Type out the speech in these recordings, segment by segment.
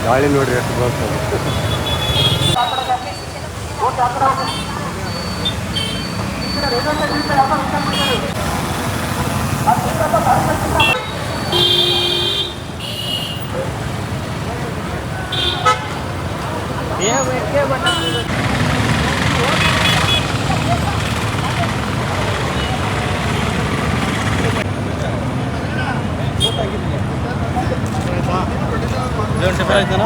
ಗಾಳಿ ನೋಡ್ರಿ ಎಷ್ಟು ಬರ್ತದೆ. ಆಯ್ತಾನ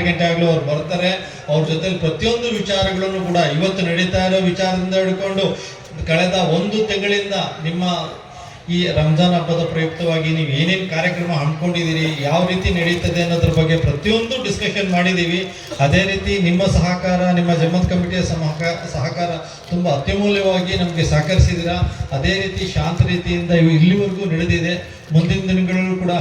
ಗಂಟೆಯಾಗಲೂ ಅವ್ರು ಬರ್ತಾರೆ. ಅವ್ರ ಜೊತೆಲಿ ಪ್ರತಿಯೊಂದು ವಿಚಾರಗಳನ್ನು ಕೂಡ ಇವತ್ತು ನಡೀತಾ ಇರೋ ವಿಚಾರದಿಂದ ಹಿಡ್ಕೊಂಡು ಕಳೆದ ಒಂದು ತಿಂಗಳಿಂದ ನಿಮ್ಮ ಈ ರಂಜಾನ್ ಹಬ್ಬದ ಪ್ರಯುಕ್ತವಾಗಿ ನೀವು ಏನೇನು ಕಾರ್ಯಕ್ರಮ ಹಮ್ಮಿಕೊಂಡಿದ್ದೀರಿ, ಯಾವ ರೀತಿ ನಡೀತದೆ ಅನ್ನೋದ್ರ ಬಗ್ಗೆ ಪ್ರತಿಯೊಂದು ಡಿಸ್ಕಷನ್ ಮಾಡಿದ್ದೀವಿ. ಅದೇ ರೀತಿ ನಿಮ್ಮ ಸಹಕಾರ, ನಿಮ್ಮ ಜಮಾತ್ ಕಮಿಟಿಯ ಸಹಕಾರ ತುಂಬ ಅತ್ಯಮೂಲ್ಯವಾಗಿ ನಮಗೆ ಸಹಕರಿಸಿದ್ದೀರಾ. ಅದೇ ರೀತಿ ಶಾಂತ ರೀತಿಯಿಂದ ಇಲ್ಲಿವರೆಗೂ ನಡೆದಿದೆ. ಮುಂದಿನ ದಿನಗಳಲ್ಲೂ ಕೂಡ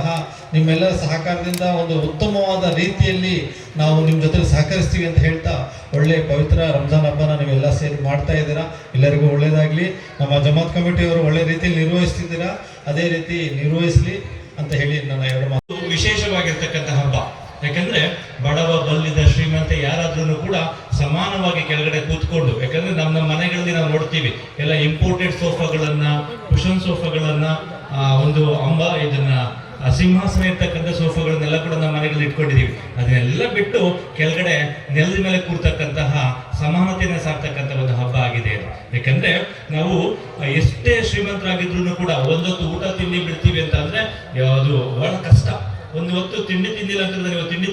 ನಿಮ್ಮೆಲ್ಲರ ಸಹಕಾರದಿಂದ ಒಂದು ಉತ್ತಮವಾದ ರೀತಿಯಲ್ಲಿ ನಾವು ನಿಮ್ಮ ಜೊತೆ ಸಹಕರಿಸ್ತೀವಿ ಅಂತ ಹೇಳ್ತಾ, ಒಳ್ಳೆಯ ಪವಿತ್ರ ರಂಜಾನ್ ಹಬ್ಬನ ನೀವೆಲ್ಲ ಸೇರಿ ಮಾಡ್ತಾ ಇದ್ದೀರಾ. ಎಲ್ಲರಿಗೂ ಒಳ್ಳೆಯದಾಗಲಿ. ನಮ್ಮ ಜಮಾತ್ ಕಮಿಟಿಯವರು ಒಳ್ಳೆ ರೀತಿಯಲ್ಲಿ ನಿರ್ವಹಿಸ್ತಿದ್ದೀರಾ, ಅದೇ ರೀತಿ ನಿರ್ವಹಿಸಲಿ ಅಂತ ಹೇಳಿ ನನ್ನ ಎರಡು ಮಾತು. ವಿಶೇಷವಾಗಿರ್ತಕ್ಕಂಥ ಹಬ್ಬ, ಯಾಕಂದ್ರೆ ಬಡವ ಬಲ್ಲಿದ ಶ್ರೀಮಂತ ಯಾರಾದ್ರೂ ಕೂಡ ಸಮಾನವಾಗಿ ಕೆಳಗಡೆ ಕೂತ್ಕೊಂಡು, ಯಾಕಂದ್ರೆ ನಮ್ಮ ಮನೆಗಳಲ್ಲಿ ನಾವು ನೋಡ್ತೀವಿ ಎಲ್ಲ ಇಂಪೋರ್ಟೆಡ್ ಸೋಫಾಗಳನ್ನ, ಕುಷನ್ ಸೋಫಾಗಳನ್ನ, ಒಂದು ಇದನ್ನ ಸಿಂಹಾಸನ ಇರ್ತಕ್ಕಂಥ ಸೋಫಾಗಳನ್ನೆಲ್ಲ ಕೂಡ ನಮ್ಮ ಮನೆಗಳಲ್ಲಿ ಇಟ್ಕೊಂಡಿದೀವಿ. ಅದನ್ನೆಲ್ಲ ಬಿಟ್ಟು ಕೆಳಗಡೆ ನೆಲದ ಮೇಲೆ ಕೂರ್ತಕ್ಕಂತಹ ಸಮಾನತೆಯನ್ನು ಸಾರ್ತಕ್ಕಂಥ ಒಂದು ಹಬ್ಬ ಆಗಿದೆ. ಯಾಕಂದ್ರೆ ನಾವು ಎಷ್ಟೇ ಶ್ರೀಮಂತರಾಗಿದ್ರು ಕೂಡ ಒಂದೊತ್ತು ಊಟ ತಿಂಡಿ ಬಿಡ್ತೀವಿ ಅಂತ ಅಂದ್ರೆ ಅದು ಬಹಳ ಕಷ್ಟ. ಒಂದು ಹೊತ್ತು ತಿಂಡಿ ತಿಂದಿಲ್ಲ ಅಂತಂದ್ರೆ ನೀವು ತಿಂಡಿ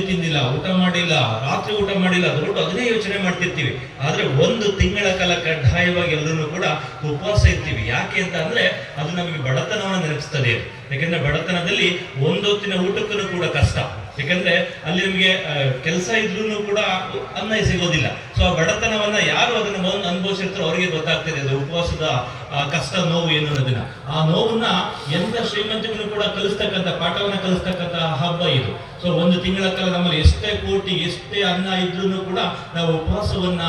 ತಿಂದಿಲ್ಲ, ಊಟ ಮಾಡಿಲ್ಲ, ರಾತ್ರಿ ಊಟ ಮಾಡಿಲ್ಲ, ದೊಡ್ಡ ಅದನ್ನೇ ಯೋಚನೆ ಮಾಡ್ತಿರ್ತೀವಿ. ಆದ್ರೆ ಒಂದು ತಿಂಗಳ ಕಾಲ ಕಡ್ಡಾಯವಾಗಿ ಎಲ್ಲರೂ ಕೂಡ ಉಪವಾಸ ಇರ್ತೀವಿ. ಯಾಕೆ ಅಂತ ಅಂದ್ರೆ ಅದು ನಮಗೆ ಬಡತನವನ್ನು ನೆನಪಿಸ್ತದೆ. ಯಾಕಂದ್ರೆ ಬಡತನದಲ್ಲಿ ಒಂದೊತ್ತಿನ ಊಟಕ್ಕೂ ಕೂಡ ಕಷ್ಟ. ಯಾಕಂದ್ರೆ ಅಲ್ಲಿ ನಿಮಗೆ ಕೆಲಸ ಇದ್ರೂ ಕೂಡ ಅನ್ನ ಸಿಗೋದಿಲ್ಲ. ಸೊ ಆ ಬಡತನವನ್ನ ಯಾರು ಅದನ್ನ ಅನುಭವಿಸಿರ್ತಾರೋ ಅವರಿಗೆ ಗೊತ್ತಾಗ್ತದೆ ಅದು ಉಪವಾಸದ ಕಷ್ಟ, ನೋವು ಏನು ಅನ್ನೋದನ್ನ. ಆ ನೋವನ್ನ ಎಂತ ಶ್ರೀಮಂತಿಗೂ ಕೂಡ ಕಲಿಸ್ತಕ್ಕಂಥ ಪಾಠವನ್ನ ಕಲಿಸ್ತಕ್ಕಂಥ ಹಬ್ಬ ಇದು. ಸೊ ಒಂದು ತಿಂಗಳ ಕಾಲ ನಮ್ಮಲ್ಲಿ ಎಷ್ಟೇ ಕೋಟಿ, ಎಷ್ಟೇ ಅನ್ನ ಇದ್ರೂ ಕೂಡ ನಾವು ಉಪವಾಸವನ್ನ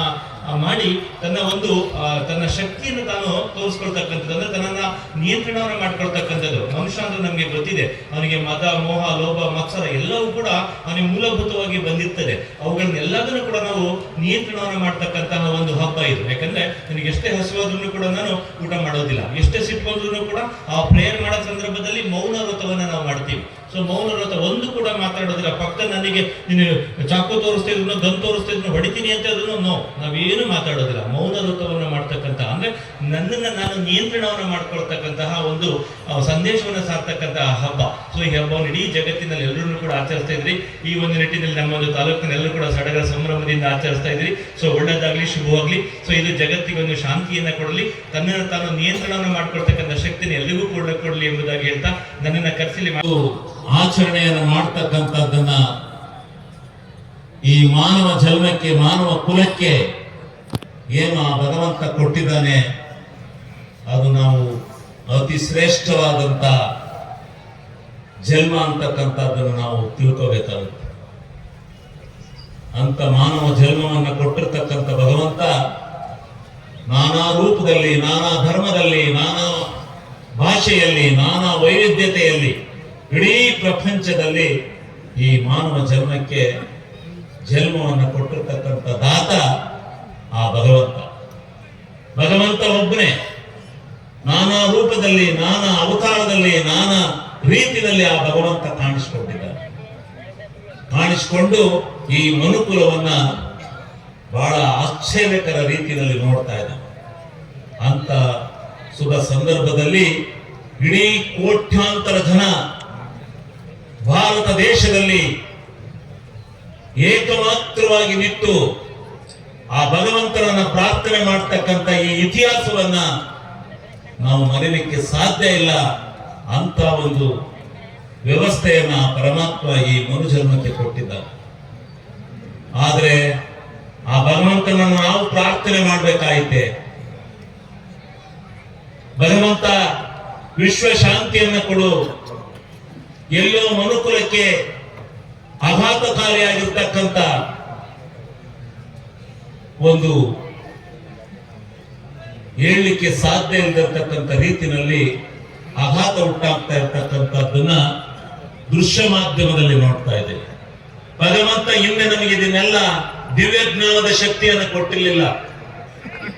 ಮಾಡಿ ತನ್ನ ಶಕ್ತಿಯನ್ನು ತಾನು ತೋರಿಸ್ಕೊಳ್ತಕ್ಕಂಥದ್ದು, ಅಂದ್ರೆ ತನ್ನನ್ನ ನಿಯಂತ್ರಣವನ್ನು ಮಾಡ್ಕೊಳ್ತಕ್ಕಂಥದ್ದು. ಮನುಷ್ಯ ಅಂದ್ರೆ ನಮ್ಗೆ ಗೊತ್ತಿದೆ, ಅವನಿಗೆ ಮದ, ಮೋಹ, ಲೋಭ, ಮತ್ಸರ ಎಲ್ಲವೂ ಕೂಡ ಅವನಿಗೆ ಮೂಲಭೂತವಾಗಿ ಬಂದಿರ್ತದೆ. ಅವುಗಳನ್ನೆಲ್ಲದನ್ನು ಕೂಡ ನಾವು ನಿಯಂತ್ರಣವನ್ನು ಮಾಡ್ತಕ್ಕಂತಹ ಒಂದು ಹಬ್ಬ ಇದು. ಯಾಕಂದ್ರೆ ನನಗೆ ಎಷ್ಟೇ ಹಸುವಾದ್ರೂ ಕೂಡ ನಾನು ಊಟ ಮಾಡೋದಿಲ್ಲ, ಎಷ್ಟೇ ಸಿಟ್ಕೊಂಡ್ರು ಕೂಡ ಆ ಪ್ರೇಯರ್ ಮಾಡೋ ಸಂದರ್ಭದಲ್ಲಿ ಮೌನ ವ್ರತವನ್ನ ನಾವು ಮಾಡ್ತೀವಿ. ಸೊ ಮೌನ ವ್ರತ ಒಂದು ಕೂಡ ಮಾತಾಡೋದಿಲ್ಲ. ಪಕ್ಕ ನನಗೆ ನೀನು ಚಾಕು ತೋರಿಸ್ತಾ ಇದ್ರು, ಗನ್ ತೋರಿಸ್ತಾ ಇದ್ರು, ಹೊಡಿತೀನಿ ಅಂತ ಅದನ್ನು ನಾವೇನು ಮಾತಾಡೋದಿಲ್ಲ. ಮೌನ ವ್ರತವನ್ನು ಮಾಡ್ತಕ್ಕಂಥ ಅಂದ್ರೆ ನನ್ನನ್ನು ನಾನು ನಿಯಂತ್ರಣವನ್ನು ಮಾಡ್ಕೊಳ್ತಕ್ಕಂತಹ ಒಂದು ಸಂದೇಶವನ್ನು ಸಾರ್ತಕ್ಕಂತಹ ಹಬ್ಬ. ಸೊ ಈ ಹಬ್ಬವನ್ನು ಇಡೀ ಜಗತ್ತಿನಲ್ಲಿ ಎಲ್ಲರೂ ಕೂಡ ಆಚರಿಸ್ತಾ ಇದ್ರಿ. ಈ ಒಂದು ನಿಟ್ಟಿನಲ್ಲಿ ನಮ್ಮ ಒಂದು ತಾಲೂಕಿನ ಎಲ್ಲರೂ ಕೂಡ ಸಡಗರ ಸಂಭ್ರಮದಿಂದ ಆಚರಿಸ್ತಾ ಇದ್ರಿ. ಸೊ ಒಳ್ಳೆದಾಗ್ಲಿ, ಶುಭವಾಗ್ಲಿ. ಸೊ ಇದು ಜಗತ್ತಿಗೆ ಒಂದು ಶಾಂತಿಯನ್ನ ಕೊಡಲಿ, ತನ್ನನ್ನು ತಾನು ನಿಯಂತ್ರಣವನ್ನು ಮಾಡ್ಕೊಳ್ತಕ್ಕಂಥ ಶಕ್ತಿನ ಎಲ್ಲಿಗೂ ಕೊಡಲಿ ಎಂಬುದಾಗಿ ಹೇಳ್ತಾ ನನ್ನನ್ನು ಕರೆಸಲಿ. ಆಚರಣೆಯನ್ನು ಮಾಡ್ತಕ್ಕಂಥದ್ದನ್ನ ಈ ಮಾನವ ಜನ್ಮಕ್ಕೆ, ಮಾನವ ಕುಲಕ್ಕೆ ಏನು ಆ ಭಗವಂತ ಕೊಟ್ಟಿದ್ದಾನೆ, ಅದು ನಾವು ಅತಿ ಶ್ರೇಷ್ಠವಾದಂತ ಜನ್ಮ ಅಂತಕ್ಕಂಥದ್ದನ್ನು ನಾವು ತಿಳ್ಕೋಬೇಕಾಗುತ್ತೆ. ಅಂತ ಮಾನವ ಜನ್ಮವನ್ನು ಕೊಟ್ಟಿರ್ತಕ್ಕಂಥ ಭಗವಂತ ನಾನಾ ರೂಪದಲ್ಲಿ, ನಾನಾ ಧರ್ಮದಲ್ಲಿ, ನಾನಾ ಭಾಷೆಯಲ್ಲಿ, ನಾನಾ ವೈವಿಧ್ಯತೆಯಲ್ಲಿ ಇಡೀ ಪ್ರಪಂಚದಲ್ಲಿ ಈ ಮಾನವ ಜನ್ಮಕ್ಕೆ ಜನ್ಮವನ್ನು ಕೊಟ್ಟಿರ್ತಕ್ಕಂಥ ದಾತ ಆ ಭಗವಂತ ಒಬ್ಬನೇ. ನಾನಾ ರೂಪದಲ್ಲಿ, ನಾನಾ ಅವತಾರದಲ್ಲಿ, ನಾನಾ ರೀತಿಯಲ್ಲಿ ಆ ಭಗವಂತ ಕಾಣಿಸಿಕೊಂಡಿದ್ದಾನೆ. ಕಾಣಿಸಿಕೊಂಡು ಈ ಮನುಕುಲವನ್ನ ಬಹಳ ಆಶ್ಚರ್ಯಕರ ರೀತಿಯಲ್ಲಿ ನೋಡ್ತಾ ಇದ್ದಾನೆ. ಅಂತ ಶುಭ ಸಂದರ್ಭದಲ್ಲಿ ಇಡೀ ಕೋಟ್ಯಾಂತರ ಜನ ಭಾರತ ದೇಶದಲ್ಲಿ ಏಕಮಾತ್ರವಾಗಿ ನಿಂತು ಆ ಭಗವಂತನನ್ನ ಪ್ರಾರ್ಥನೆ ಮಾಡ್ತಕ್ಕಂಥ ಈ ಇತಿಹಾಸವನ್ನ ನಾವು ಮರೆಯಲಿಕ್ಕೆ ಸಾಧ್ಯ ಇಲ್ಲ. ಅಂತ ಒಂದು ವ್ಯವಸ್ಥೆಯನ್ನ ಪರಮಾತ್ಮ ಈ ಮನುಜನ್ಮಕ್ಕೆ ಕೊಟ್ಟಿದ್ದಾನೆ. ಆದ್ರೆ ಆ ಭಗವಂತನನ್ನು ನಾವು ಪ್ರಾರ್ಥನೆ ಮಾಡಬೇಕಾಯಿತೆ. ಭಗವಂತ ವಿಶ್ವ ಶಾಂತಿಯನ್ನು ಕೊಡು, ಎಲ್ಲೋ ಮನುಕುಲಕ್ಕೆ ಆಘಾತಕಾರಿಯಾಗಿರ್ತಕ್ಕಂಥ ಒಂದು ಹೇಳಲಿಕ್ಕೆ ಸಾಧ್ಯ ಇಲ್ಲದಿರ್ತಕ್ಕಂಥ ರೀತಿಯಲ್ಲಿ ಆಘಾತ ಉಂಟಾಗ್ತಾ ಇರ್ತಕ್ಕಂಥದ್ದನ್ನ ದೃಶ್ಯ ಮಾಧ್ಯಮದಲ್ಲಿ ನೋಡ್ತಾ ಇದ್ದೇವೆ. ಭಗವಂತ ಹಿಂದೆ ನಮಗೆ ಇದನ್ನೆಲ್ಲ ದಿವ್ಯ ಜ್ಞಾನದ ಶಕ್ತಿಯನ್ನು ಕೊಟ್ಟಿರಲಿಲ್ಲ.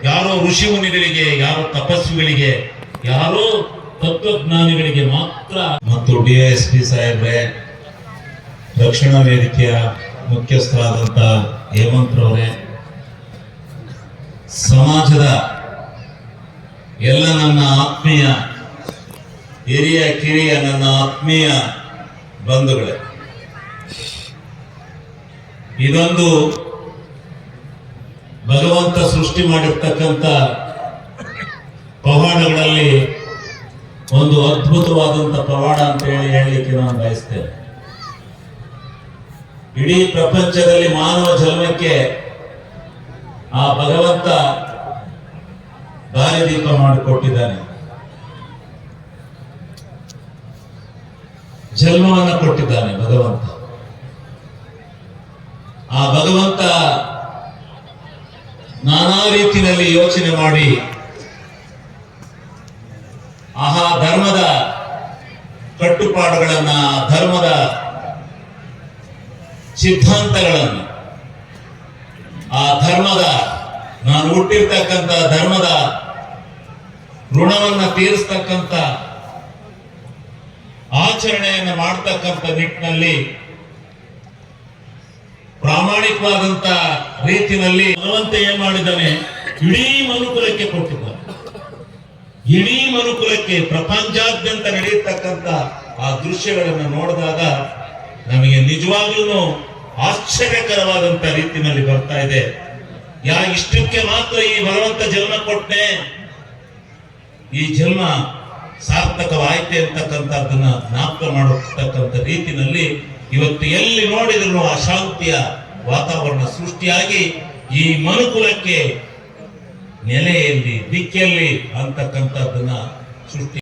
ಯಾರೋ ಋಷಿ ಮುನಿಗಳಿಗೆ, ಯಾರೋ ತಪಸ್ವಿಗಳಿಗೆ, ಯಾರೋ ತತ್ವಜ್ಞಾನಿಗಳಿಗೆ ಮಾತ್ರ. ಮತ್ತು DISP ಸಾಹೇಬ್ರೆ, ದಕ್ಷಿಣ ವೇದಿಕೆಯ ಮುಖ್ಯಸ್ಥರಾದಂಥ ಹೇಮಂತ್ರವರೇ, ಸಮಾಜದ ಎಲ್ಲ ನನ್ನ ಆತ್ಮೀಯ ಹಿರಿಯ ಕಿರಿಯ ನನ್ನ ಆತ್ಮೀಯ ಬಂಧುಗಳೇ, ಇದೊಂದು ಭಗವಂತ ಸೃಷ್ಟಿ ಮಾಡಿರ್ತಕ್ಕಂಥ ಪವಾಡಗಳಲ್ಲಿ ಒಂದು ಅದ್ಭುತವಾದಂತ ಪವಾಡ ಅಂತ ಹೇಳಲಿಕ್ಕೆ ನಾನು ಬಯಸ್ತೇನೆ. ಇಡೀ ಪ್ರಪಂಚದಲ್ಲಿ ಮಾನವ ಜನ್ಮಕ್ಕೆ ಆ ಭಗವಂತ ದಾರಿದೀಪ ಮಾಡಿಕೊಟ್ಟಿದ್ದಾನೆ, ಜನ್ಮವನ್ನು ಕೊಟ್ಟಿದ್ದಾನೆ ಭಗವಂತ. ಆ ಭಗವಂತ ನಾನಾ ರೀತಿಯಲ್ಲಿ ಯೋಚನೆ ಮಾಡಿ ಆಹಾ ಧರ್ಮದ ಕಟ್ಟುಪಾಡುಗಳನ್ನ, ಧರ್ಮದ ಸಿದ್ಧಾಂತಗಳನ್ನು, ಆ ಧರ್ಮದ ನಾನು ಹುಟ್ಟಿರ್ತಕ್ಕಂಥ ಧರ್ಮದ ಋಣವನ್ನ ತೀರಿಸ್ತಕ್ಕಂಥ ಆಚರಣೆಯನ್ನು ಮಾಡ್ತಕ್ಕಂಥ ನಿಟ್ಟಿನಲ್ಲಿ ಪ್ರಾಮಾಣಿಕವಾದಂತ ರೀತಿಯಲ್ಲಿ ಭಗವಂತ ಏನ್ ಮಾಡಿದ್ದಾನೆ, ಇಡೀ ಮನುಕುಲಕ್ಕೆ ಕೊಟ್ಟಿದ್ದಾನೆ. ಇಡೀ ಮನುಕುಲಕ್ಕೆ ಪ್ರಪಂಚಾದ್ಯಂತ ನಡೆಯತಕ್ಕಂಥ ಆ ದೃಶ್ಯಗಳನ್ನು ನೋಡಿದಾಗ ನಮಗೆ ನಿಜವಾಗ್ಲೂ ಆಶ್ಚರ್ಯಕರವಾದಂತ ರೀತಿಯಲ್ಲಿ ಬರ್ತಾ ಇದೆ. ಇಷ್ಟಕ್ಕೆ ಮಾತ್ರ ಈ ಭಗವಂತ ಜನ್ಮ ಕೊಟ್ಟೆ, ಈ ಜನ್ಮ ಸಾರ್ಥಕವಾಯ್ತೆ ಅಂತಕ್ಕಂಥದ್ದನ್ನ ಜ್ಞಾಪಕ ಮಾಡತಕ್ಕಂಥ ರೀತಿಯಲ್ಲಿ ಇವತ್ತು ಎಲ್ಲಿ ನೋಡಿದ್ರು ಅಶಾಂತಿಯ ವಾತಾವರಣ ಸೃಷ್ಟಿಯಾಗಿ ಈ ಮನುಕುಲಕ್ಕೆ ನೆಲೆಯಲ್ಲಿ ದಿಕ್ಕೆಯಲ್ಲಿ ಅಂತಕ್ಕಂಥದ್ದನ್ನ ಸೃಷ್ಟಿ